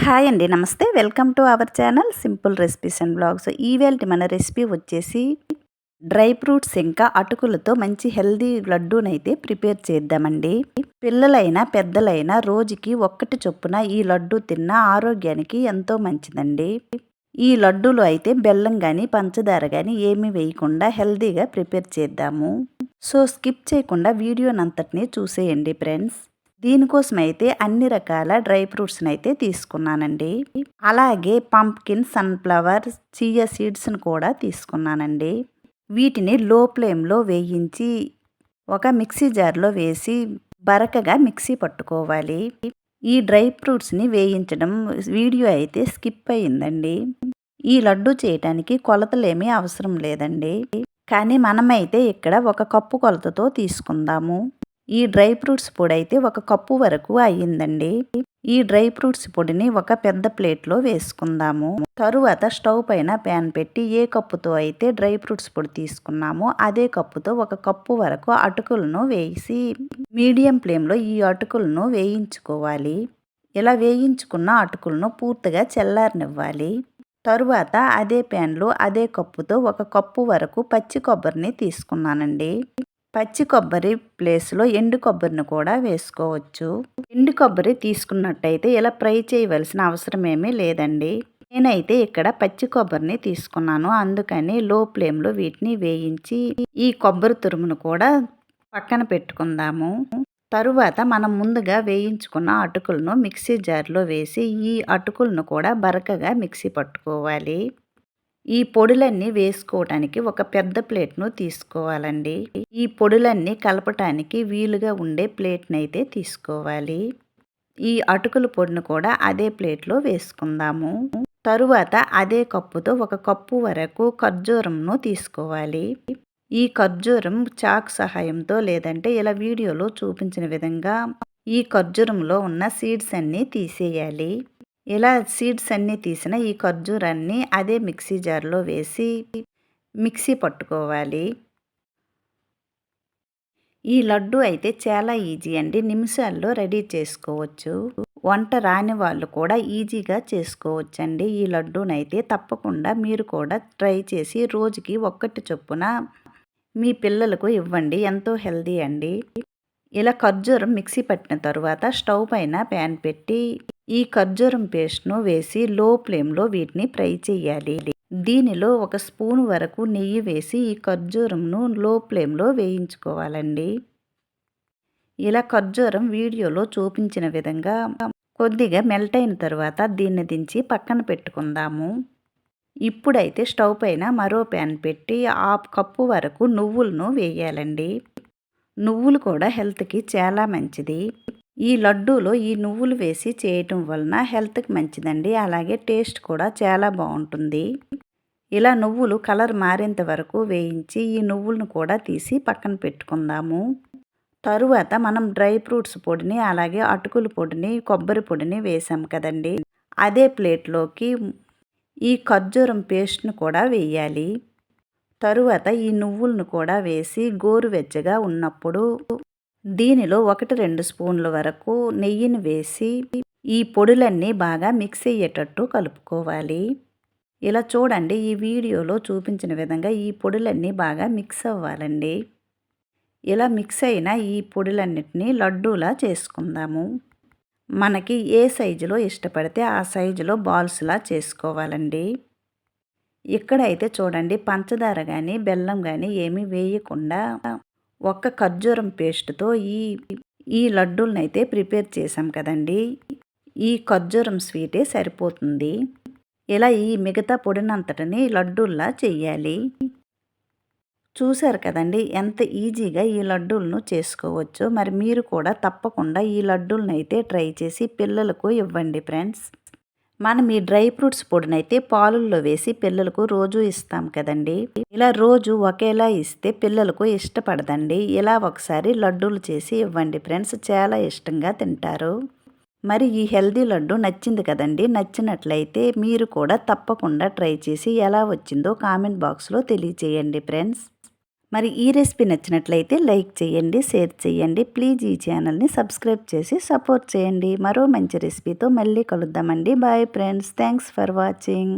Hi అండి. నమస్తే. Welcome to our channel simple recipes and blogs. ఈవేళటి మన రెసిపీ వచ్చేసి డ్రై ఫ్రూట్స్ ఇంకా అటుకులతో మంచి హెల్దీ లడ్డూనైతే ప్రిపేర్ చేద్దామండి. పిల్లలైనా పెద్దలైనా రోజుకి ఒక్కటి చొప్పున ఈ లడ్డూ తిన్న ఆరోగ్యానికి ఎంతో మంచిదండి. ఈ లడ్డూలో అయితే బెల్లం కానీ పంచదార కానీ ఏమీ వేయకుండా హెల్దీగా ప్రిపేర్ చేద్దాము. సో స్కిప్ చేయకుండా వీడియోనంతటిని చూసేయండి ఫ్రెండ్స్. దీనికోసం అయితే అన్ని రకాల డ్రై ఫ్రూట్స్ని అయితే తీసుకున్నానండి. అలాగే పంప్కిన్, సన్ఫ్లవర్, చియా సీడ్స్ని కూడా తీసుకున్నానండి. వీటిని లో ఫ్లేమ్లో వేయించి ఒక మిక్సీ జార్లో వేసి బరకగా మిక్సీ పట్టుకోవాలి. ఈ డ్రై ఫ్రూట్స్ని వేయించడం వీడియో అయితే స్కిప్ అయ్యిందండి. ఈ లడ్డు చేయటానికి కొలతలేమీ అవసరం లేదండి. కానీ మనమైతే ఇక్కడ ఒక కప్పు కొలతతో తీసుకుందాము. ఈ డ్రై ఫ్రూట్స్ పొడి అయితే ఒక కప్పు వరకు అయ్యిందండి. ఈ డ్రై ఫ్రూట్స్ పొడిని ఒక పెద్ద ప్లేట్లో వేసుకుందాము. తరువాత స్టవ్ పైన ప్యాన్ పెట్టి ఏ కప్పుతో అయితే డ్రై ఫ్రూట్స్ పొడి తీసుకున్నామో అదే కప్పుతో ఒక కప్పు వరకు అటుకులను వేసి మీడియం ఫ్లేమ్లో ఈ అటుకులను వేయించుకోవాలి. ఇలా వేయించుకున్న అటుకులను పూర్తిగా చల్లారనివ్వాలి. తరువాత అదే ప్యాన్లో అదే కప్పుతో ఒక కప్పు వరకు పచ్చి కొబ్బరిని తీసుకున్నానండి. పచ్చి కొబ్బరి ప్లేస్లో ఎండు కొబ్బరిని కూడా వేసుకోవచ్చు. ఎండు కొబ్బరి తీసుకున్నట్టయితే ఇలా ఫ్రై చేయవలసిన అవసరం ఏమీ లేదండి. నేనైతే ఇక్కడ పచ్చి కొబ్బరిని తీసుకున్నాను. అందుకని లో ఫ్లేమ్లో వీటిని వేయించి ఈ కొబ్బరి తురుమును కూడా పక్కన పెట్టుకుందాము. తరువాత మనం ముందుగా వేయించుకున్న అటుకులను మిక్సీ జార్లో వేసి ఈ అటుకులను కూడా బరకగా మిక్సీ పట్టుకోవాలి. ఈ పొడులన్నీ వేసుకోవటానికి ఒక పెద్ద ప్లేట్ను తీసుకోవాలండి. ఈ పొడులన్నీ కలపటానికి వీలుగా ఉండే ప్లేట్ని అయితే తీసుకోవాలి. ఈ అటుకుల పొడిని కూడా అదే ప్లేట్లో వేసుకుందాము. తరువాత అదే కప్పుతో ఒక కప్పు వరకు ఖర్జూరంను తీసుకోవాలి. ఈ ఖర్జూరం చాక్ సహాయంతో లేదంటే ఇలా వీడియోలో చూపించిన విధంగా ఈ ఖర్జూరంలో ఉన్న సీడ్స్ అన్నీ తీసేయాలి. ఇలా సీడ్స్ అన్నీ తీసిన ఈ ఖర్జూరాన్ని అదే మిక్సీ జార్లో వేసి మిక్సీ పట్టుకోవాలి. ఈ లడ్డు అయితే చాలా ఈజీ అండి. నిమిషాల్లో రెడీ చేసుకోవచ్చు. వంట రాని వాళ్ళు కూడా ఈజీగా చేసుకోవచ్చండి. ఈ లడ్డూనైతే తప్పకుండా మీరు కూడా ట్రై చేసి రోజుకి ఒక్కటి చొప్పున మీ పిల్లలకు ఇవ్వండి. ఎంతో హెల్దీ అండి. ఇలా ఖర్జూరం మిక్సీ పట్టిన తరువాత స్టవ్ పైన ప్యాన్ పెట్టి ఈ ఖర్జూరం పేస్ట్ను వేసి లో ఫ్లేమ్లో వీటిని ఫ్రై చేయాలి. దీనిలో ఒక స్పూన్ వరకు నెయ్యి వేసి ఈ ఖర్జూరంను లో ఫ్లేమ్లో వేయించుకోవాలండి. ఇలా ఖర్జూరం వీడియోలో చూపించిన విధంగా కొద్దిగా మెల్ట్ అయిన తర్వాత దీన్ని దించి పక్కన పెట్టుకుందాము. ఇప్పుడైతే స్టవ్ పైన మరో ప్యాన్ పెట్టి హాఫ్ కప్పు వరకు నువ్వులను వేయాలండి. నువ్వులు కూడా హెల్త్కి చాలా మంచిది. ఈ లడ్డూలో ఈ నువ్వులు వేసి చేయటం వలన హెల్త్కి మంచిదండి. అలాగే టేస్ట్ కూడా చాలా బాగుంటుంది. ఇలా నువ్వులు కలర్ మారేంత వరకు వేయించి ఈ నువ్వులను కూడా తీసి పక్కన పెట్టుకుందాము. తరువాత మనం డ్రై ఫ్రూట్స్ పొడిని అలాగే అటుకుల పొడిని కొబ్బరి పొడిని వేసాం కదండి. అదే ప్లేట్లోకి ఈ ఖర్జూరం పేస్ట్ను కూడా వేయాలి. తరువాత ఈ నువ్వులను కూడా వేసి గోరువెచ్చగా ఉన్నప్పుడు దీనిలో 1-2 స్పూన్ల వరకు నెయ్యిని వేసి ఈ పొడులన్నీ బాగా మిక్స్ అయ్యేటట్టు కలుపుకోవాలి. ఇలా చూడండి, ఈ వీడియోలో చూపించిన విధంగా ఈ పొడులన్నీ బాగా మిక్స్ అవ్వాలండి. ఇలా మిక్స్ అయిన ఈ పొడులన్నిటినీ లడ్డూలా చేసుకుందాము. మనకి ఏ సైజులో ఇష్టపడితే ఆ సైజులో బాల్స్లా చేసుకోవాలండి. ఇక్కడైతే చూడండి, పంచదార కానీ బెల్లం కానీ ఏమీ వేయకుండా ఒక్క ఖర్జూరం పేస్ట్తో ఈ లడ్డూలను అయితే ప్రిపేర్ చేసాం కదండి. ఈ ఖర్జూరం స్వీటే సరిపోతుంది. ఇలా ఈ మిగతా పొడినంతటిని లడ్డూల్లా చెయ్యాలి. చూశారు కదండి ఎంత ఈజీగా ఈ లడ్డూలను చేసుకోవచ్చో. మరి మీరు కూడా తప్పకుండా ఈ లడ్డూలను అయితే ట్రై చేసి పిల్లలకు ఇవ్వండి ఫ్రెండ్స్. మనం ఈ డ్రై ఫ్రూట్స్ పొడినైతే పాలుల్లో వేసి పిల్లలకు రోజు ఇస్తాం కదండి. ఇలా రోజు ఒకేలా ఇస్తే పిల్లలకు ఇష్టపడదండి. ఇలా ఒకసారి లడ్డూలు చేసి ఇవ్వండి ఫ్రెండ్స్, చాలా ఇష్టంగా తింటారు. మరి ఈ హెల్దీ లడ్డు నచ్చింది కదండి. నచ్చినట్లయితే మీరు కూడా తప్పకుండా ట్రై చేసి ఎలా వచ్చిందో కామెంట్ బాక్స్లో తెలియచేయండి ఫ్రెండ్స్. మరి ఈ రెసిపీ నచ్చినట్లయితే లైక్ చేయండి, షేర్ చేయండి. ప్లీజ్ ఈ ఛానల్ని సబ్స్క్రైబ్ చేసి సపోర్ట్ చేయండి. మరో మంచి రెసిపీతో మళ్ళీ కలుద్దామండి. Bye friends. Thanks for watching.